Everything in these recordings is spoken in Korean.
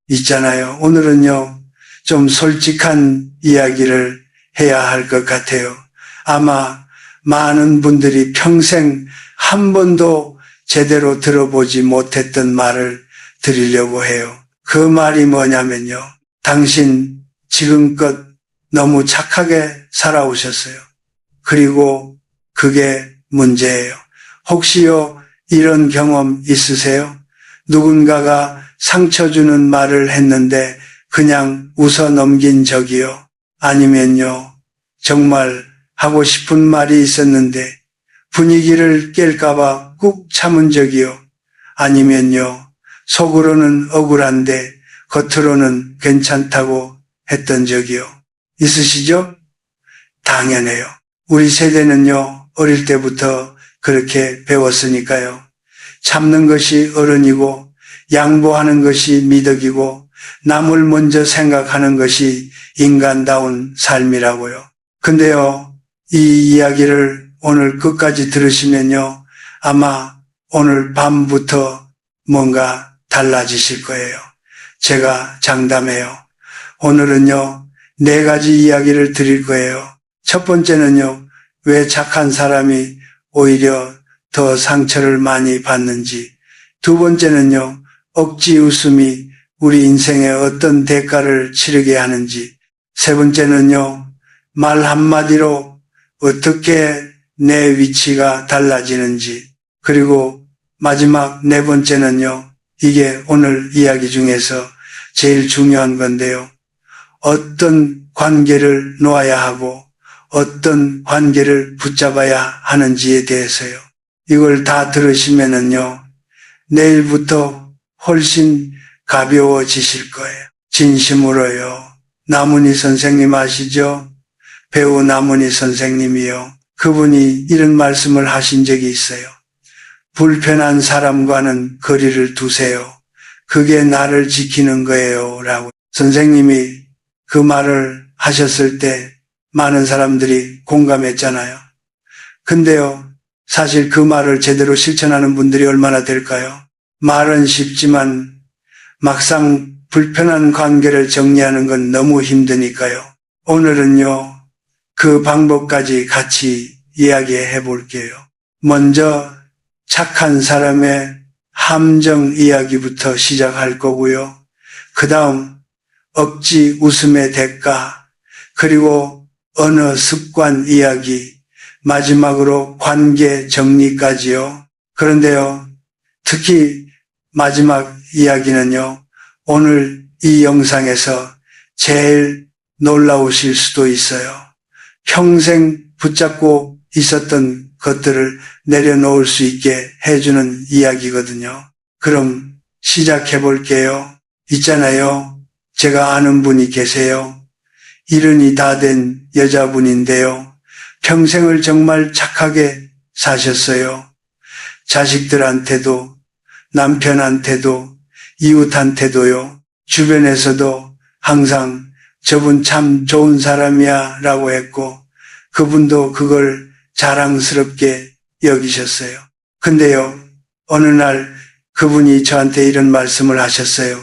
있잖아요. 오늘은요, 좀 솔직한 이야기를 해야 할 것 같아요. 아마 많은 분들이 평생 한 번도 제대로 들어보지 못했던 말을 드리려고 해요. 그 말이 뭐냐면요. 당신 지금껏 너무 착하게 살아오셨어요. 그리고 그게 문제예요. 혹시요 이런 경험 있으세요? 누군가가 상처 주는 말을 했는데 그냥 웃어 넘긴 적이요. 아니면요 정말 하고 싶은 말이 있었는데 분위기를 깰까봐 꾹 참은 적이요. 아니면요 속으로는 억울한데 겉으로는 괜찮다고 했던 적이요. 있으시죠? 당연해요. 우리 세대는요 어릴 때부터 그렇게 배웠으니까요. 참는 것이 어른이고 양보하는 것이 미덕이고 남을 먼저 생각하는 것이 인간다운 삶이라고요. 근데요 이 이야기를 오늘 끝까지 들으시면요 아마 오늘 밤부터 뭔가 달라지실 거예요. 제가 장담해요. 오늘은요 4가지 이야기를 드릴 거예요. 첫 번째는요 왜 착한 사람이 오히려 더 상처를 많이 받는지, 두 번째는요 억지 웃음이 우리 인생에 어떤 대가를 치르게 하는지, 세 번째는요 말 한마디로 어떻게 내 위치가 달라지는지, 그리고 마지막 4번째는요 이게 오늘 이야기 중에서 제일 중요한 건데요. 어떤 관계를 놓아야 하고 어떤 관계를 붙잡아야 하는지에 대해서요. 이걸 다 들으시면은요 내일부터 훨씬 가벼워지실 거예요. 진심으로요. 나문희 선생님 아시죠? 배우 나문희 선생님이요. 그분이 이런 말씀을 하신 적이 있어요. 불편한 사람과는 거리를 두세요. 그게 나를 지키는 거예요. 라고 선생님이 그 말을 하셨을 때 많은 사람들이 공감했잖아요. 근데요, 사실 그 말을 제대로 실천하는 분들이 얼마나 될까요? 말은 쉽지만 막상 불편한 관계를 정리하는 건 너무 힘드니까요. 오늘은요, 그 방법까지 같이 이야기해 볼게요. 먼저 착한 사람의 함정 이야기부터 시작할 거고요. 그 다음 억지 웃음의 대가, 그리고 언어 습관 이야기, 마지막으로 관계 정리까지요. 그런데요, 특히 마지막 이야기는요, 오늘 이 영상에서 제일 놀라우실 수도 있어요. 평생 붙잡고 있었던 것들을 내려놓을 수 있게 해주는 이야기거든요. 그럼 시작해 볼게요. 있잖아요. 제가 아는 분이 계세요. 70이 다 된 여자분인데요. 평생을 정말 착하게 사셨어요. 자식들한테도 남편한테도 이웃한테도요. 주변에서도 항상 저분 참 좋은 사람이야 라고 했고 그분도 그걸 자랑스럽게 여기셨어요. 근데요, 어느 날 그분이 저한테 이런 말씀을 하셨어요.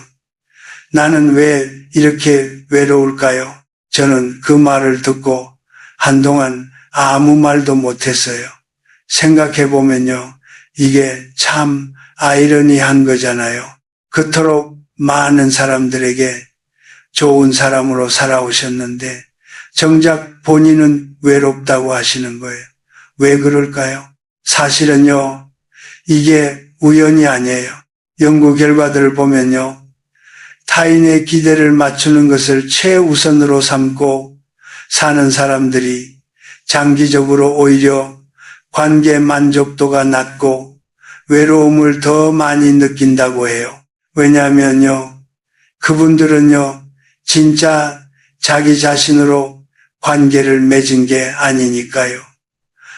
나는 왜 이렇게 외로울까요? 저는 그 말을 듣고 한동안 아무 말도 못했어요. 생각해보면요, 이게 참 아이러니한 거잖아요. 그토록 많은 사람들에게 좋은 사람으로 살아오셨는데 정작 본인은 외롭다고 하시는 거예요. 왜 그럴까요? 사실은요, 이게 우연이 아니에요. 연구 결과들을 보면요, 타인의 기대를 맞추는 것을 최우선으로 삼고 사는 사람들이 장기적으로 오히려 관계 만족도가 낮고 외로움을 더 많이 느낀다고 해요. 왜냐하면요, 그분들은요, 진짜 자기 자신으로 관계를 맺은 게 아니니까요.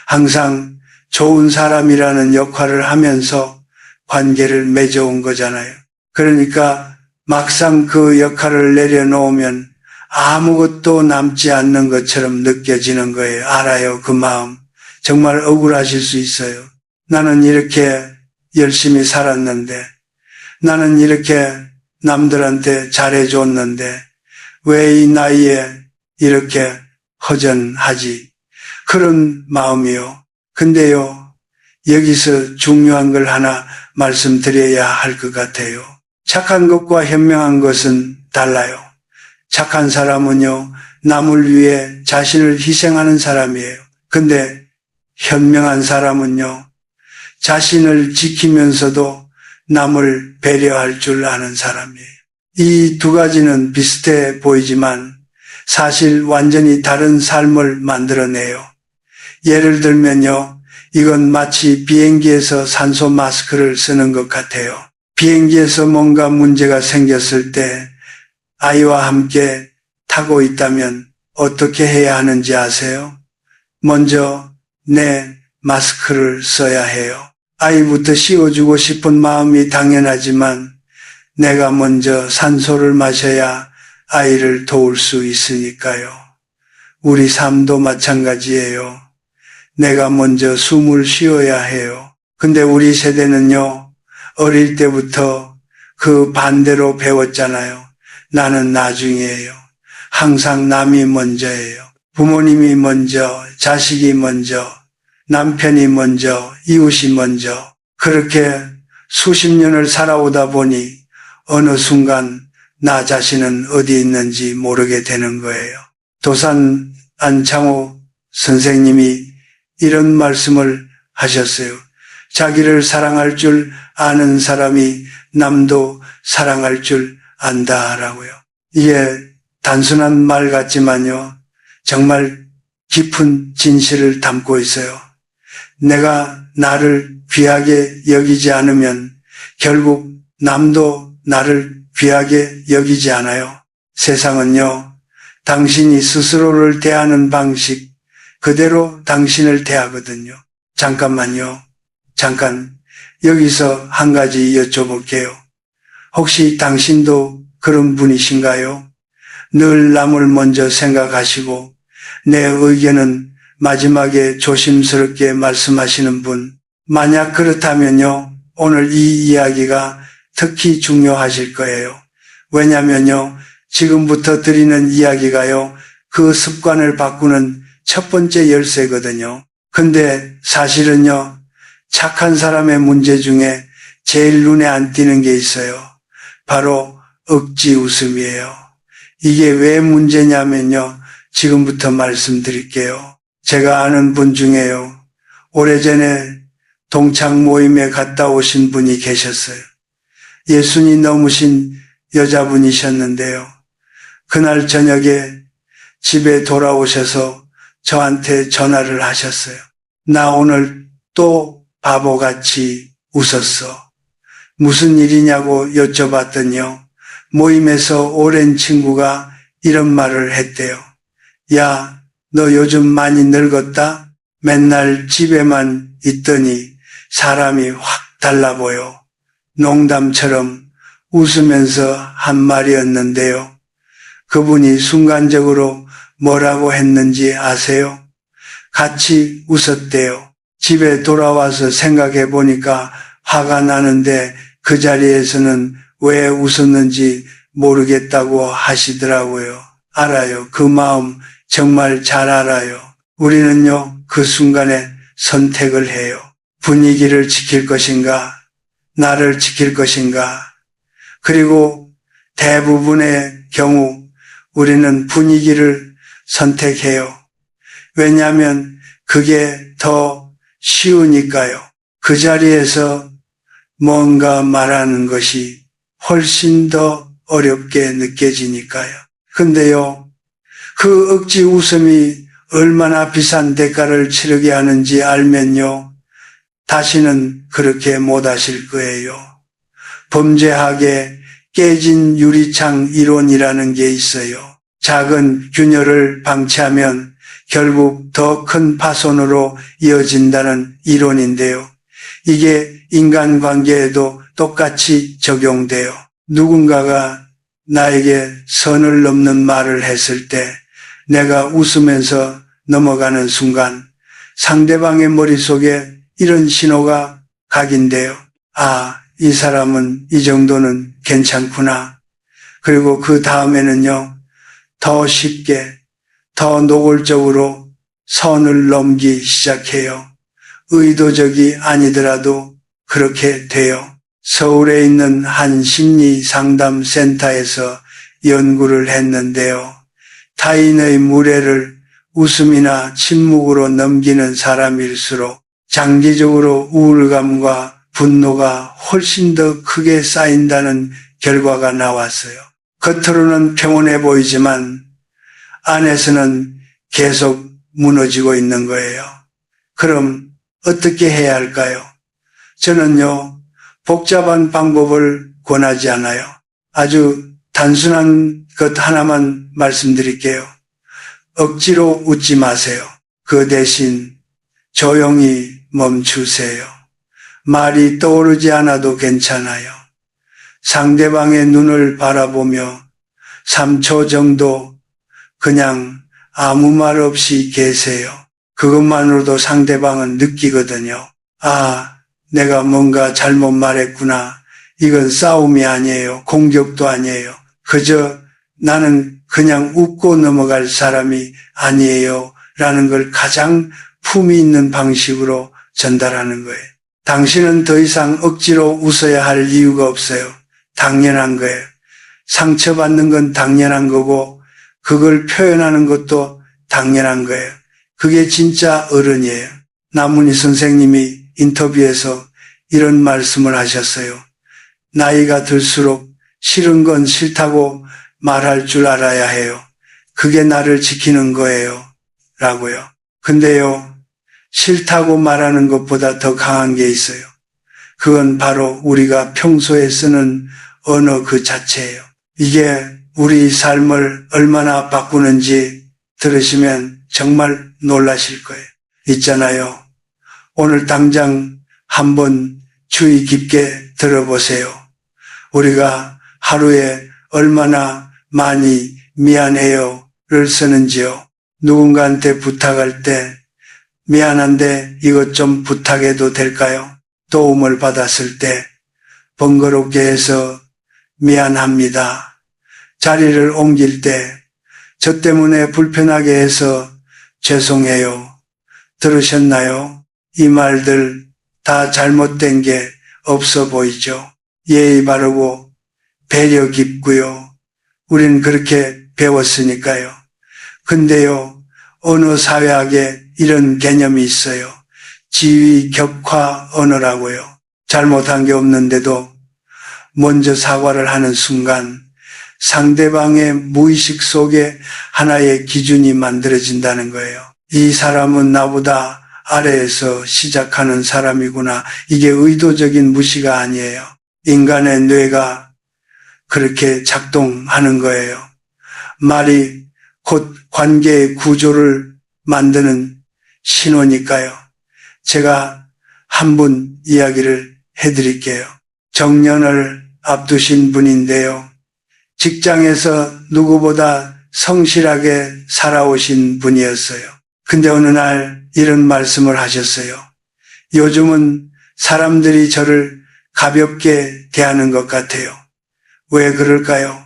항상 좋은 사람이라는 역할을 하면서 관계를 맺어온 거잖아요. 그러니까 막상 그 역할을 내려놓으면 아무것도 남지 않는 것처럼 느껴지는 거예요. 알아요, 그 마음. 정말 억울하실 수 있어요. 나는 이렇게 열심히 살았는데, 나는 이렇게 남들한테 잘해줬는데 왜 이 나이에 이렇게 허전하지? 그런 마음이요. 근데요, 여기서 중요한 걸 하나 말씀드려야 할 것 같아요. 착한 것과 현명한 것은 달라요. 착한 사람은요, 남을 위해 자신을 희생하는 사람이에요. 근데 현명한 사람은요, 자신을 지키면서도 남을 배려할 줄 아는 사람이에요. 이 두 가지는 비슷해 보이지만 사실 완전히 다른 삶을 만들어내요. 예를 들면요, 이건 마치 비행기에서 산소 마스크를 쓰는 것 같아요. 비행기에서 뭔가 문제가 생겼을 때 아이와 함께 타고 있다면 어떻게 해야 하는지 아세요? 먼저 내 마스크를 써야 해요. 아이부터 씌워주고 싶은 마음이 당연하지만 내가 먼저 산소를 마셔야 아이를 도울 수 있으니까요. 우리 삶도 마찬가지예요. 내가 먼저 숨을 쉬어야 해요. 근데 우리 세대는요, 어릴 때부터 그 반대로 배웠잖아요. 나는 나중이에요. 항상 남이 먼저예요. 부모님이 먼저, 자식이 먼저, 남편이 먼저, 이웃이 먼저. 그렇게 수십 년을 살아오다 보니 어느 순간 나 자신은 어디 있는지 모르게 되는 거예요. 도산 안창호 선생님이 이런 말씀을 하셨어요. 자기를 사랑할 줄 아는 사람이 남도 사랑할 줄 안다라고요. 이게 단순한 말 같지만요, 정말 깊은 진실을 담고 있어요. 내가 나를 귀하게 여기지 않으면 결국 남도 나를 귀하게 여기지 않아요. 세상은요, 당신이 스스로를 대하는 방식 그대로 당신을 대하거든요. 잠깐만요. 잠깐 여기서 한 가지 여쭤볼게요. 혹시 당신도 그런 분이신가요? 늘 남을 먼저 생각하시고 내 의견은 마지막에 조심스럽게 말씀하시는 분. 만약 그렇다면요, 오늘 이 이야기가 특히 중요하실 거예요. 왜냐면요, 지금부터 드리는 이야기가요, 그 습관을 바꾸는 첫 번째 열쇠거든요. 근데 사실은요, 착한 사람의 문제 중에 제일 눈에 안 띄는 게 있어요. 바로 억지 웃음이에요. 이게 왜 문제냐면요, 지금부터 말씀드릴게요. 제가 아는 분 중에요, 오래전에 동창 모임에 갔다 오신 분이 계셨어요. 예순이 넘으신 여자분이셨는데요. 그날 저녁에 집에 돌아오셔서 저한테 전화를 하셨어요. 나 오늘 또 바보같이 웃었어. 무슨 일이냐고 여쭤봤더니요, 모임에서 오랜 친구가 이런 말을 했대요. 야, 너 요즘 많이 늙었다? 맨날 집에만 있더니 사람이 확 달라 보여. 농담처럼 웃으면서 한 말이었는데요. 그분이 순간적으로 뭐라고 했는지 아세요? 같이 웃었대요. 집에 돌아와서 생각해 보니까 화가 나는데 그 자리에서는 왜 웃었는지 모르겠다고 하시더라고요. 알아요. 그 마음 정말 잘 알아요. 우리는요, 그 순간에 선택을 해요. 분위기를 지킬 것인가, 나를 지킬 것인가. 그리고 대부분의 경우 우리는 분위기를 선택해요. 왜냐하면 그게 더 쉬우니까요. 그 자리에서 뭔가 말하는 것이 훨씬 더 어렵게 느껴지니까요. 근데요, 그 억지 웃음이 얼마나 비싼 대가를 치르게 하는지 알면요, 다시는 그렇게 못 하실 거예요. 범죄학에 깨진 유리창 이론이라는 게 있어요. 작은 균열을 방치하면 결국 더 큰 파손으로 이어진다는 이론인데요. 이게 인간관계에도 똑같이 적용돼요. 누군가가 나에게 선을 넘는 말을 했을 때 내가 웃으면서 넘어가는 순간 상대방의 머릿속에 이런 신호가 각인돼요. 아, 이 사람은 이 정도는 괜찮구나. 그리고 그 다음에는요, 더 쉽게, 더 노골적으로 선을 넘기 시작해요. 의도적이 아니더라도 그렇게 돼요. 서울에 있는 한 심리 상담 센터에서 연구를 했는데요. 타인의 무례를 웃음이나 침묵으로 넘기는 사람일수록 장기적으로 우울감과 분노가 훨씬 더 크게 쌓인다는 결과가 나왔어요. 겉으로는 평온해 보이지만 안에서는 계속 무너지고 있는 거예요. 그럼 어떻게 해야 할까요? 저는요, 복잡한 방법을 권하지 않아요. 아주 단순한 것 하나만 말씀드릴게요. 억지로 웃지 마세요. 그 대신 조용히 멈추세요. 말이 떠오르지 않아도 괜찮아요. 상대방의 눈을 바라보며 3초 정도 그냥 아무 말 없이 계세요. 그것만으로도 상대방은 느끼거든요. 아, 내가 뭔가 잘못 말했구나. 이건 싸움이 아니에요. 공격도 아니에요. 그저 나는 그냥 웃고 넘어갈 사람이 아니에요. 라는 걸 가장 품위 있는 방식으로 전달하는 거예요. 당신은 더 이상 억지로 웃어야 할 이유가 없어요. 당연한 거예요. 상처받는 건 당연한 거고 그걸 표현하는 것도 당연한 거예요. 그게 진짜 어른이에요. 남문희 선생님이 인터뷰에서 이런 말씀을 하셨어요. 나이가 들수록 싫은 건 싫다고 말할 줄 알아야 해요. 그게 나를 지키는 거예요. 라고요. 근데요, 싫다고 말하는 것보다 더 강한 게 있어요. 그건 바로 우리가 평소에 쓰는 언어 그 자체예요. 이게 우리 삶을 얼마나 바꾸는지 들으시면 정말 놀라실 거예요. 있잖아요. 오늘 당장 한번 주의 깊게 들어보세요. 우리가 하루에 얼마나 많이 미안해요를 쓰는지요. 누군가한테 부탁할 때 미안한데 이것 좀 부탁해도 될까요? 도움을 받았을 때 번거롭게 해서 미안합니다. 자리를 옮길 때 저 때문에 불편하게 해서 죄송해요. 들으셨나요? 이 말들 다 잘못된 게 없어 보이죠? 예의 바르고 배려 깊고요. 우린 그렇게 배웠으니까요. 근데요, 어느 사회학에 이런 개념이 있어요. 지위 격화 언어라고요. 잘못한 게 없는데도 먼저 사과를 하는 순간 상대방의 무의식 속에 하나의 기준이 만들어진다는 거예요. 이 사람은 나보다 아래에서 시작하는 사람이구나. 이게 의도적인 무시가 아니에요. 인간의 뇌가 그렇게 작동하는 거예요. 말이 곧 관계의 구조를 만드는 신호니까요. 제가 한 분 이야기를 해드릴게요. 정년을 앞두신 분인데요. 직장에서 누구보다 성실하게 살아오신 분이었어요. 근데 어느 날 이런 말씀을 하셨어요. 요즘은 사람들이 저를 가볍게 대하는 것 같아요. 왜 그럴까요?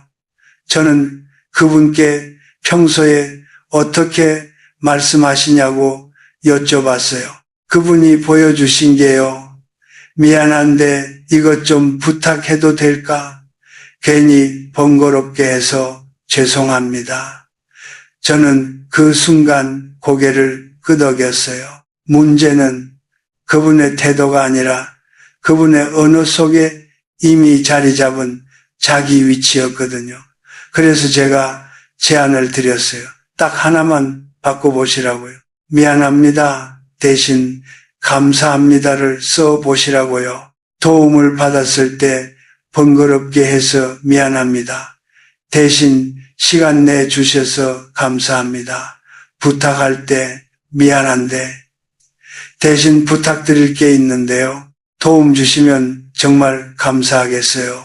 저는 그분께 평소에 어떻게 말씀하시냐고 여쭤봤어요. 그분이 보여주신 게요. 미안한데 이것 좀 부탁해도 될까? 괜히 번거롭게 해서 죄송합니다. 저는 그 순간 고개를 끄덕였어요. 문제는 그분의 태도가 아니라 그분의 언어 속에 이미 자리 잡은 자기 위치였거든요. 그래서 제가 제안을 드렸어요. 딱 하나만 바꿔보시라고요. 미안합니다 대신 감사합니다를 써보시라고요. 도움을 받았을 때 번거롭게 해서 미안합니다. 대신 시간 내주셔서 감사합니다. 부탁할 때 미안한데 대신 부탁드릴 게 있는데요. 도움 주시면 정말 감사하겠어요.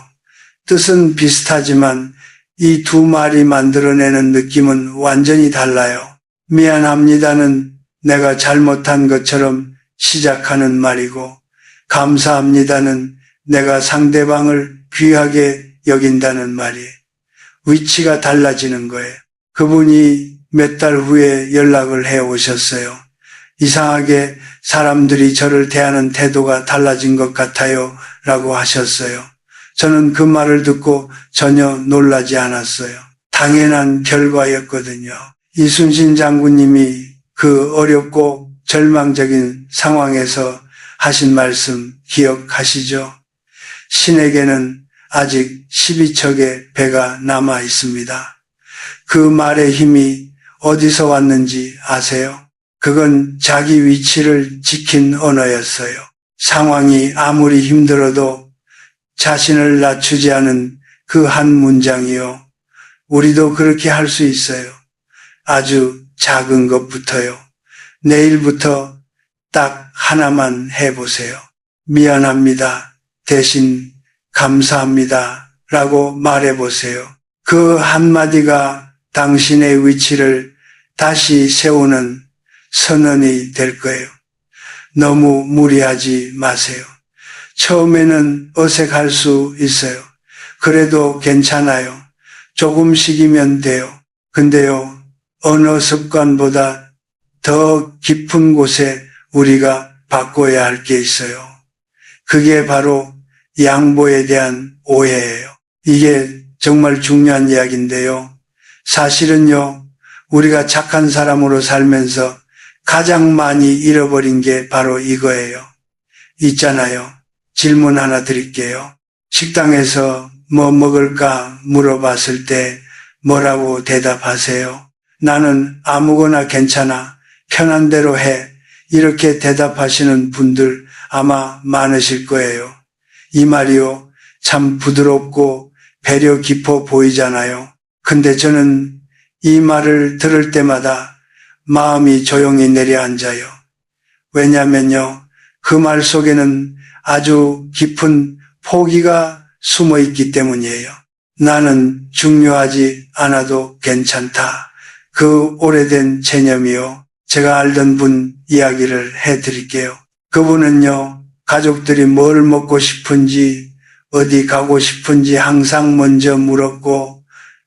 뜻은 비슷하지만 이 두 말이 만들어내는 느낌은 완전히 달라요. 미안합니다는 내가 잘못한 것처럼 시작하는 말이고 감사합니다는 내가 상대방을 귀하게 여긴다는 말이에요. 위치가 달라지는 거예요. 그분이 몇 달 후에 연락을 해 오셨어요. 이상하게 사람들이 저를 대하는 태도가 달라진 것 같아요. 라고 하셨어요. 저는 그 말을 듣고 전혀 놀라지 않았어요. 당연한 결과였거든요. 이순신 장군님이 그 어렵고 절망적인 상황에서 하신 말씀 기억하시죠? 신에게는 아직 12척의 배가 남아 있습니다. 그 말의 힘이 어디서 왔는지 아세요? 그건 자기 위치를 지킨 언어였어요. 상황이 아무리 힘들어도 자신을 낮추지 않은 그 한 문장이요. 우리도 그렇게 할 수 있어요. 아주 작은 것부터요. 내일부터 딱 하나만 해보세요. 미안합니다. 대신 감사합니다. 라고 말해보세요. 그 한마디가 당신의 위치를 다시 세우는 선언이 될 거예요. 너무 무리하지 마세요. 처음에는 어색할 수 있어요. 그래도 괜찮아요. 조금씩이면 돼요. 근데요, 언어 습관보다 더 깊은 곳에 우리가 바꿔야 할 게 있어요. 그게 바로 양보에 대한 오해예요. 이게 정말 중요한 이야기인데요. 사실은요, 우리가 착한 사람으로 살면서 가장 많이 잃어버린 게 바로 이거예요. 있잖아요. 질문 하나 드릴게요. 식당에서 뭐 먹을까 물어봤을 때 뭐라고 대답하세요? 나는 아무거나 괜찮아. 편한 대로 해. 이렇게 대답하시는 분들 아마 많으실 거예요. 이 말이요. 참 부드럽고 배려 깊어 보이잖아요. 근데 저는 이 말을 들을 때마다 마음이 조용히 내려앉아요. 왜냐면요. 그 말 속에는 아주 깊은 포기가 숨어 있기 때문이에요. 나는 중요하지 않아도 괜찮다. 그 오래된 체념이요. 제가 알던 분 이야기를 해드릴게요. 그분은요. 가족들이 뭘 먹고 싶은지 어디 가고 싶은지 항상 먼저 물었고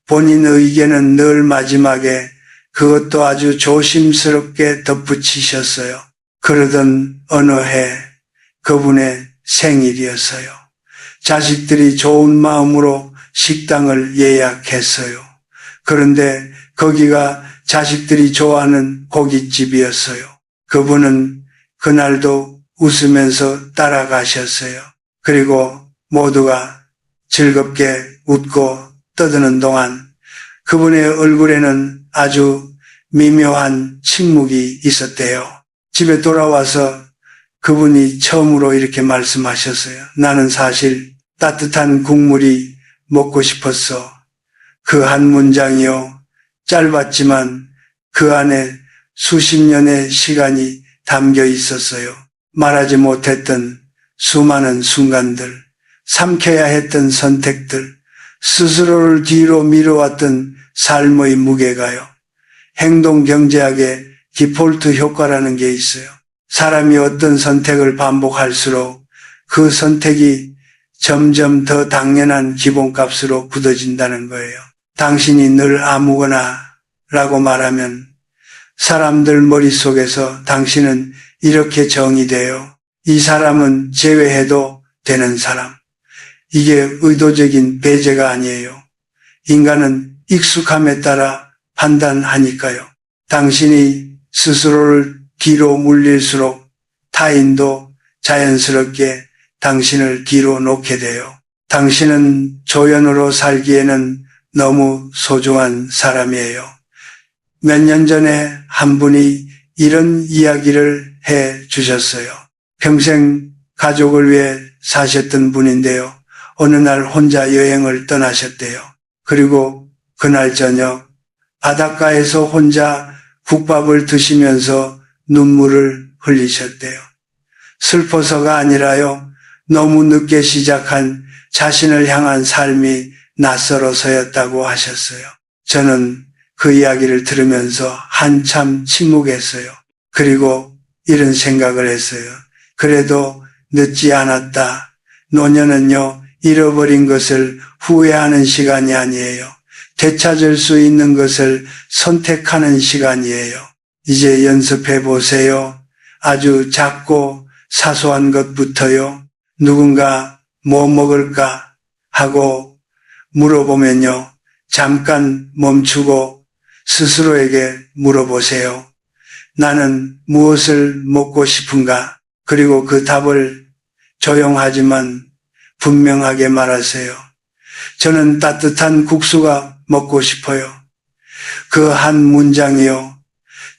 본인 의견은 늘 마지막에 그것도 아주 조심스럽게 덧붙이셨어요. 그러던 어느 해 그분의 생일이었어요. 자식들이 좋은 마음으로 식당을 예약했어요. 그런데 거기가 자식들이 좋아하는 고깃집이었어요. 그분은 그날도 웃으면서 따라가셨어요. 그리고 모두가 즐겁게 웃고 떠드는 동안 그분의 얼굴에는 아주 미묘한 침묵이 있었대요. 집에 돌아와서 그분이 처음으로 이렇게 말씀하셨어요. 나는 사실 따뜻한 국물이 먹고 싶었어. 그 한 문장이요. 짧았지만 그 안에 수십 년의 시간이 담겨 있었어요. 말하지 못했던 수많은 순간들, 삼켜야 했던 선택들, 스스로를 뒤로 미뤄왔던 삶의 무게가요. 행동경제학의 디폴트 효과라는 게 있어요. 사람이 어떤 선택을 반복할수록 그 선택이 점점 더 당연한 기본값으로 굳어진다는 거예요. 당신이 늘 아무거나 라고 말하면 사람들 머릿속에서 당신은 이렇게 정의돼요. 이 사람은 제외해도 되는 사람. 이게 의도적인 배제가 아니에요. 인간은 익숙함에 따라 판단하니까요. 당신이 스스로를 뒤로 물릴수록 타인도 자연스럽게 당신을 뒤로 놓게 돼요. 당신은 조연으로 살기에는 너무 소중한 사람이에요. 몇 년 전에 한 분이 이런 이야기를 해 주셨어요. 평생 가족을 위해 사셨던 분인데요. 어느 날 혼자 여행을 떠나셨대요. 그리고 그날 저녁 바닷가에서 혼자 국밥을 드시면서 눈물을 흘리셨대요. 슬퍼서가 아니라요. 너무 늦게 시작한 자신을 향한 삶이 낯설어서였다고 하셨어요. 저는 그 이야기를 들으면서 한참 침묵했어요. 그리고 이런 생각을 했어요. 그래도 늦지 않았다. 노년은요, 잃어버린 것을 후회하는 시간이 아니에요. 되찾을 수 있는 것을 선택하는 시간이에요. 이제 연습해 보세요. 아주 작고 사소한 것부터요. 누군가 뭐 먹을까 하고 물어보면요. 잠깐 멈추고 스스로에게 물어보세요. 나는 무엇을 먹고 싶은가? 그리고 그 답을 조용하지만 분명하게 말하세요. 저는 따뜻한 국수가 먹고 싶어요. 그 한 문장이요.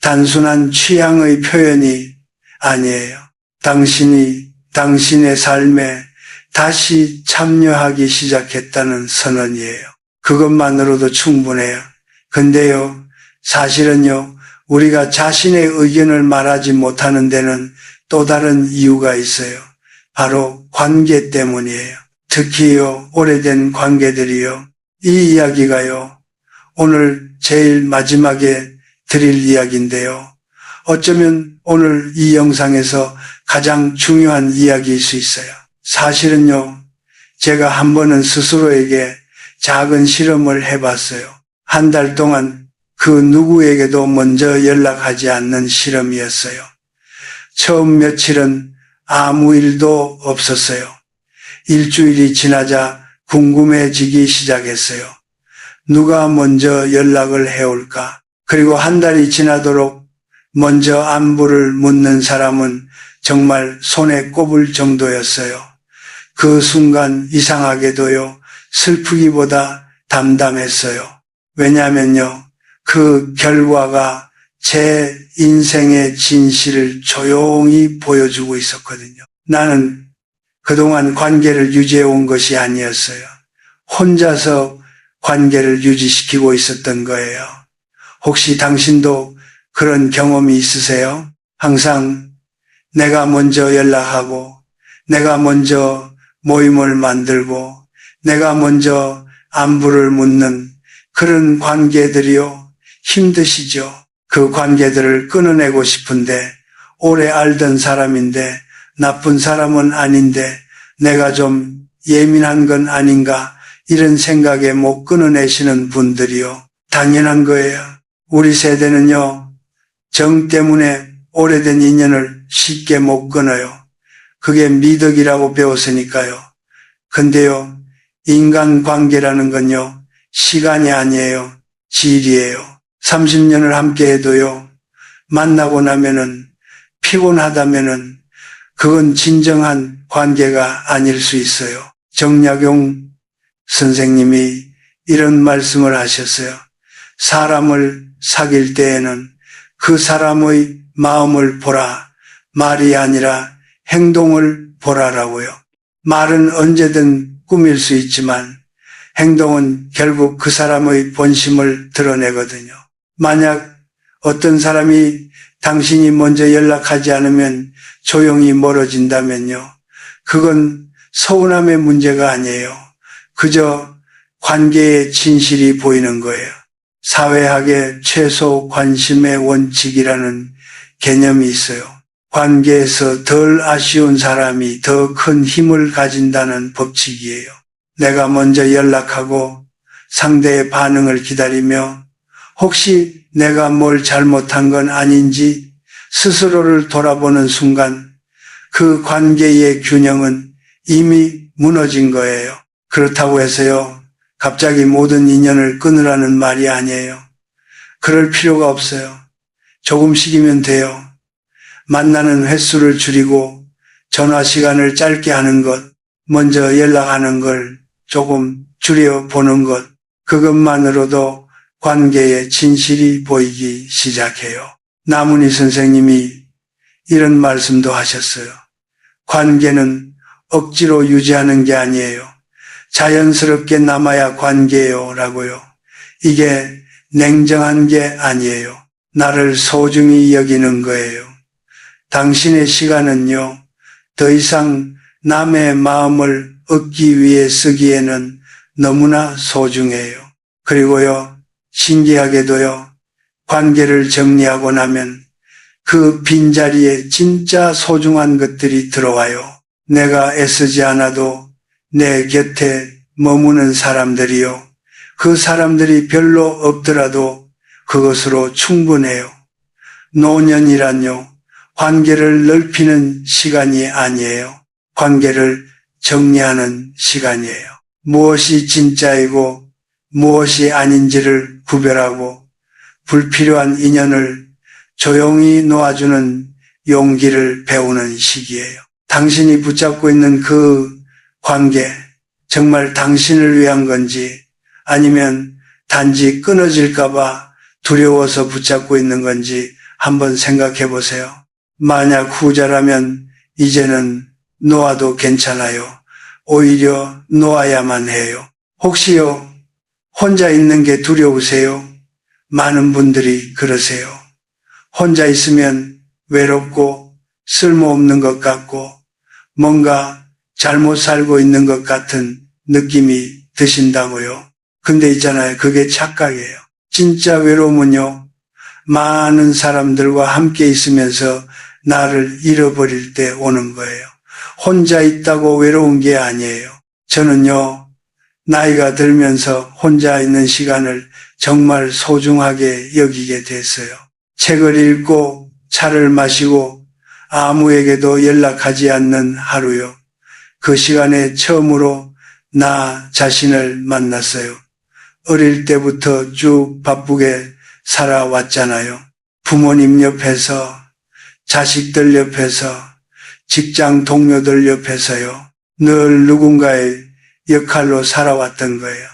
단순한 취향의 표현이 아니에요. 당신이 당신의 삶에 다시 참여하기 시작했다는 선언이에요. 그것만으로도 충분해요. 근데요, 사실은요, 우리가 자신의 의견을 말하지 못하는 데는 또 다른 이유가 있어요. 바로 관계 때문이에요. 특히요, 오래된 관계들이요. 이 이야기가요, 오늘 제일 마지막에 드릴 이야기인데요. 어쩌면 오늘 이 영상에서 가장 중요한 이야기일 수 있어요. 사실은요, 제가 한 번은 스스로에게 작은 실험을 해봤어요. 한 달 동안 그 누구에게도 먼저 연락하지 않는 실험이었어요. 처음 며칠은 아무 일도 없었어요. 일주일이 지나자 궁금해지기 시작했어요. 누가 먼저 연락을 해올까? 그리고 한 달이 지나도록 먼저 안부를 묻는 사람은 정말 손에 꼽을 정도였어요. 그 순간 이상하게도요, 슬프기보다 담담했어요. 왜냐면요, 그 결과가 제 인생의 진실을 조용히 보여주고 있었거든요. 나는 그동안 관계를 유지해온 것이 아니었어요. 혼자서 관계를 유지시키고 있었던 거예요. 혹시 당신도 그런 경험이 있으세요? 항상 내가 먼저 연락하고, 내가 먼저 모임을 만들고, 내가 먼저 안부를 묻는 그런 관계들이요. 힘드시죠? 그 관계들을 끊어내고 싶은데, 오래 알던 사람인데, 나쁜 사람은 아닌데, 내가 좀 예민한 건 아닌가, 이런 생각에 못 끊어내시는 분들이요. 당연한 거예요. 우리 세대는요, 정 때문에 오래된 인연을 쉽게 못 끊어요. 그게 미덕이라고 배웠으니까요. 근데요, 인간관계라는 건요, 시간이 아니에요. 질이에요. 30년을 함께 해도요, 만나고 나면은, 피곤하다면은, 그건 진정한 관계가 아닐 수 있어요. 정약용 선생님이 이런 말씀을 하셨어요. 사람을 사귈 때에는 그 사람의 마음을 보라. 말이 아니라 행동을 보라라고요. 말은 언제든 꾸밀 수 있지만 행동은 결국 그 사람의 본심을 드러내거든요. 만약 어떤 사람이 당신이 먼저 연락하지 않으면 조용히 멀어진다면요. 그건 서운함의 문제가 아니에요. 그저 관계의 진실이 보이는 거예요. 사회학의 최소 관심의 원칙이라는 개념이 있어요. 관계에서 덜 아쉬운 사람이 더 큰 힘을 가진다는 법칙이에요. 내가 먼저 연락하고 상대의 반응을 기다리며 혹시 내가 뭘 잘못한 건 아닌지 스스로를 돌아보는 순간 그 관계의 균형은 이미 무너진 거예요. 그렇다고 해서요, 갑자기 모든 인연을 끊으라는 말이 아니에요. 그럴 필요가 없어요. 조금씩이면 돼요. 만나는 횟수를 줄이고 전화 시간을 짧게 하는 것, 먼저 연락하는 걸 조금 줄여보는 것, 그것만으로도 관계의 진실이 보이기 시작해요. 나문희 선생님이 이런 말씀도 하셨어요. 관계는 억지로 유지하는 게 아니에요. 자연스럽게 남아야 관계예요 라고요. 이게 냉정한 게 아니에요. 나를 소중히 여기는 거예요. 당신의 시간은요, 더 이상 남의 마음을 얻기 위해 쓰기에는 너무나 소중해요. 그리고요, 신기하게도요, 관계를 정리하고 나면 그 빈자리에 진짜 소중한 것들이 들어와요. 내가 애쓰지 않아도 내 곁에 머무는 사람들이요, 그 사람들이 별로 없더라도 그것으로 충분해요. 노년이란요, 관계를 넓히는 시간이 아니에요. 관계를 정리하는 시간이에요. 무엇이 진짜이고 무엇이 아닌지를 구별하고 불필요한 인연을 조용히 놓아주는 용기를 배우는 시기예요. 당신이 붙잡고 있는 그 관계, 정말 당신을 위한 건지 아니면 단지 끊어질까봐 두려워서 붙잡고 있는 건지 한번 생각해 보세요. 만약 후자라면 이제는 놓아도 괜찮아요. 오히려 놓아야만 해요. 혹시요, 혼자 있는 게 두려우세요? 많은 분들이 그러세요. 혼자 있으면 외롭고 쓸모없는 것 같고 뭔가 잘못 살고 있는 것 같은 느낌이 드신다고요. 근데 있잖아요. 그게 착각이에요. 진짜 외로움은요, 많은 사람들과 함께 있으면서 나를 잃어버릴 때 오는 거예요. 혼자 있다고 외로운 게 아니에요. 저는요, 나이가 들면서 혼자 있는 시간을 정말 소중하게 여기게 됐어요. 책을 읽고 차를 마시고 아무에게도 연락하지 않는 하루요. 그 시간에 처음으로 나 자신을 만났어요. 어릴 때부터 쭉 바쁘게 살아왔잖아요. 부모님 옆에서, 자식들 옆에서, 직장 동료들 옆에서요. 늘 누군가의 역할로 살아왔던 거예요.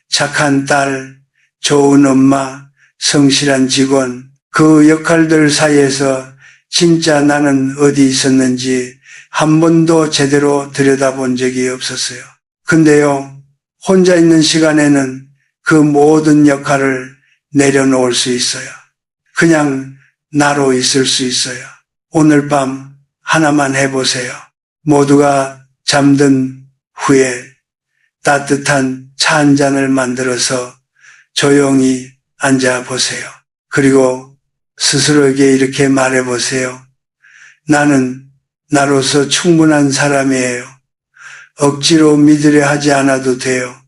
착한 딸, 좋은 엄마, 성실한 직원, 그 역할들 사이에서 진짜 나는 어디 있었는지 한 번도 제대로 들여다본 적이 없었어요. 근데요, 혼자 있는 시간에는 그 모든 역할을 내려놓을 수 있어요. 그냥 나로 있을 수 있어요. 오늘 밤 하나만 해보세요. 모두가 잠든 후에 따뜻한 차 한 잔을 만들어서 조용히 앉아 보세요. 그리고 스스로에게 이렇게 말해보세요. 나는 나로서 충분한 사람이에요. 억지로 믿으려 하지 않아도 돼요.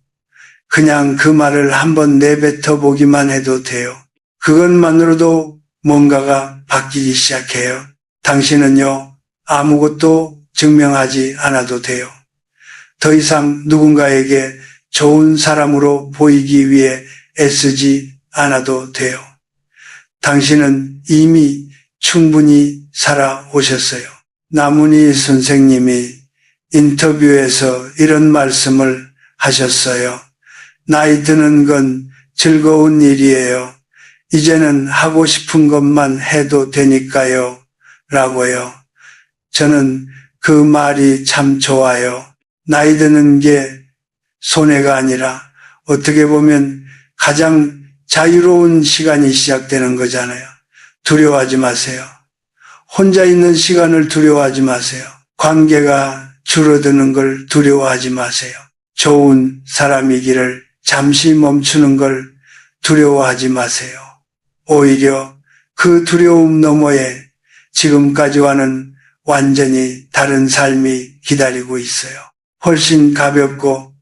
그냥 그 말을 한번 내뱉어 보기만 해도 돼요. 그것만으로도 뭔가가 바뀌기 시작해요. 당신은요, 아무것도 증명하지 않아도 돼요. 더 이상 누군가에게 좋은 사람으로 보이기 위해 애쓰지 않아도 돼요. 당신은 이미 충분히 살아오셨어요. 나문희 선생님이 인터뷰에서 이런 말씀을 하셨어요. 나이 드는 건 즐거운 일이에요. 이제는 하고 싶은 것만 해도 되니까요. 라고요. 저는 그 말이 참 좋아요. 나이 드는 게 손해가 아니라 어떻게 보면 가장 자유로운 시간이 시작되는 거잖아요. 두려워하지 마세요. 혼자 있는 시간을 두려워하지 마세요. 관계가 줄어드는 걸 두려워하지 마세요. 좋은 사람이기를 잠시 멈추는 걸 두려워하지 마세요. 오히려 그 두려움 너머에 지금까지와는 완전히 다른 삶이 기다리고 있어요. 훨씬 가볍고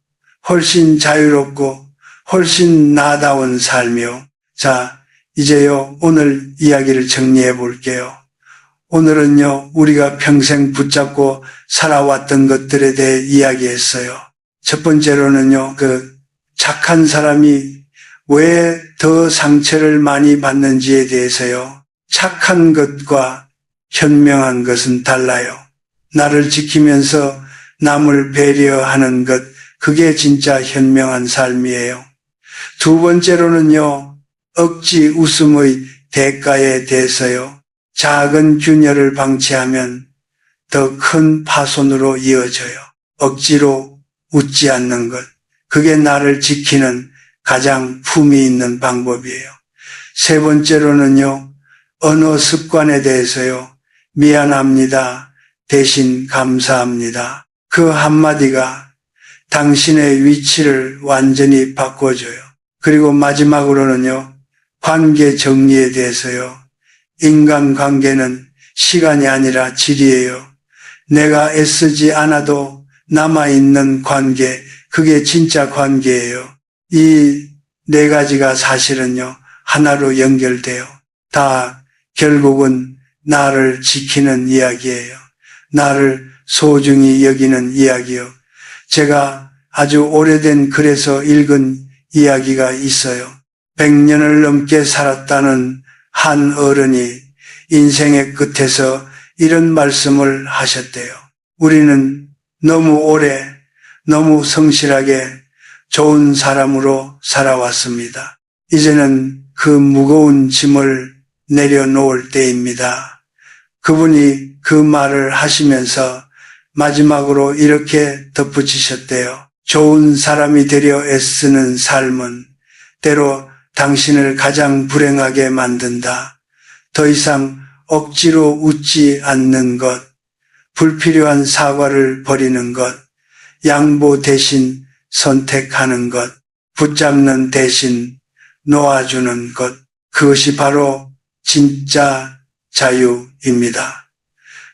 훨씬 자유롭고 훨씬 나다운 삶이요. 자, 이제요, 오늘 이야기를 정리해 볼게요. 오늘은요, 우리가 평생 붙잡고 살아왔던 것들에 대해 이야기했어요. 첫 번째로는요, 그 착한 사람이 왜 더 상처를 많이 받는지에 대해서요. 착한 것과 현명한 것은 달라요. 나를 지키면서 남을 배려하는 것, 그게 진짜 현명한 삶이에요. 두 번째로는요, 억지 웃음의 대가에 대해서요. 작은 균열을 방치하면 더 큰 파손으로 이어져요. 억지로 웃지 않는 것, 그게 나를 지키는 가장 품위 있는 방법이에요. 세 번째로는요, 언어 습관에 대해서요. 미안합니다. 대신 감사합니다. 그 한마디가 당신의 위치를 완전히 바꿔줘요. 그리고 마지막으로는요, 관계 정리에 대해서요. 인간관계는 시간이 아니라 질이에요. 내가 애쓰지 않아도 남아있는 관계, 그게 진짜 관계예요. 이 네 가지가 사실은요, 하나로 연결돼요. 다 결국은 나를 지키는 이야기예요. 나를 소중히 여기는 이야기요. 제가 아주 오래된 글에서 읽은 이야기가 있어요. 100년을 넘게 살았다는 한 어른이 인생의 끝에서 이런 말씀을 하셨대요. 우리는 너무 오래, 너무 성실하게 좋은 사람으로 살아왔습니다. 이제는 그 무거운 짐을 내려놓을 때입니다. 그분이 그 말을 하시면서 마지막으로 이렇게 덧붙이셨대요. 좋은 사람이 되려 애쓰는 삶은 때로 당신을 가장 불행하게 만든다. 더 이상 억지로 웃지 않는 것, 불필요한 사과를 버리는 것, 양보 대신 선택하는 것, 붙잡는 대신 놓아주는 것, 그것이 바로 진짜 자유입니다.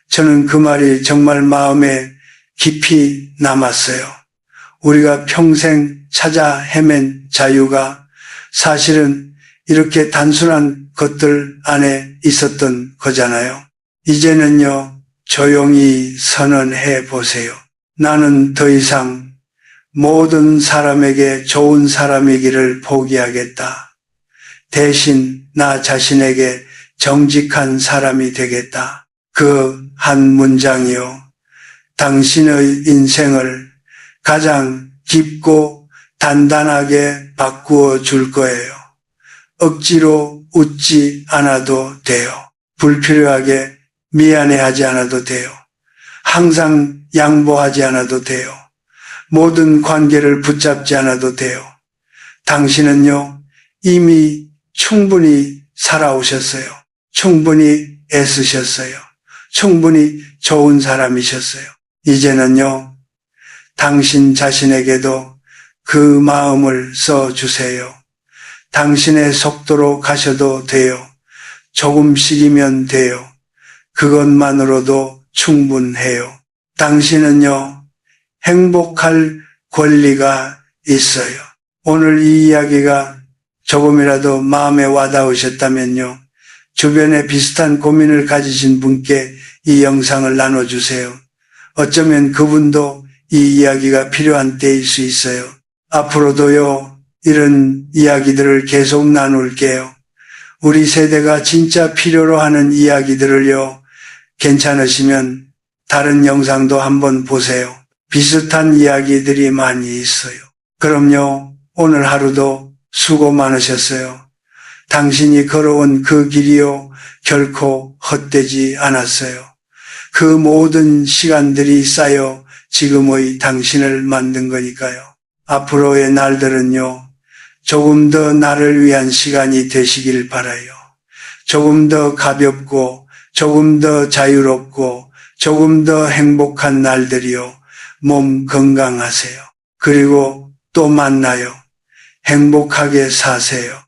저는 그 말이 정말 마음에 깊이 남았어요. 우리가 평생 찾아 헤맨 자유가 사실은 이렇게 단순한 것들 안에 있었던 거잖아요. 이제는요, 조용히 선언해 보세요. 나는 더 이상 모든 사람에게 좋은 사람이기를 포기하겠다. 대신 나 자신에게 정직한 사람이 되겠다. 그 한 문장이요. 당신의 인생을 가장 깊고 단단하게 바꾸어 줄 거예요. 억지로 웃지 않아도 돼요. 불필요하게 미안해하지 않아도 돼요. 항상 양보하지 않아도 돼요. 모든 관계를 붙잡지 않아도 돼요. 당신은요, 이미 충분히 살아오셨어요. 충분히 애쓰셨어요. 충분히 좋은 사람이셨어요. 이제는요, 당신 자신에게도 그 마음을 써주세요. 당신의 속도로 가셔도 돼요. 조금씩이면 돼요. 그것만으로도 충분해요. 당신은요, 행복할 권리가 있어요. 오늘 이 이야기가 조금이라도 마음에 와닿으셨다면요, 주변에 비슷한 고민을 가지신 분께 이 영상을 나눠주세요. 어쩌면 그분도 이 이야기가 필요한 때일 수 있어요. 앞으로도요, 이런 이야기들을 계속 나눌게요. 우리 세대가 진짜 필요로 하는 이야기들을요, 괜찮으시면 다른 영상도 한번 보세요. 비슷한 이야기들이 많이 있어요. 그럼요, 오늘 하루도 수고 많으셨어요. 당신이 걸어온 그 길이요, 결코 헛되지 않았어요. 그 모든 시간들이 쌓여 지금의 당신을 만든 거니까요. 앞으로의 날들은요, 조금 더 나를 위한 시간이 되시길 바라요. 조금 더 가볍고, 조금 더 자유롭고, 조금 더 행복한 날들이요. 몸 건강하세요. 그리고 또 만나요. 행복하게 사세요.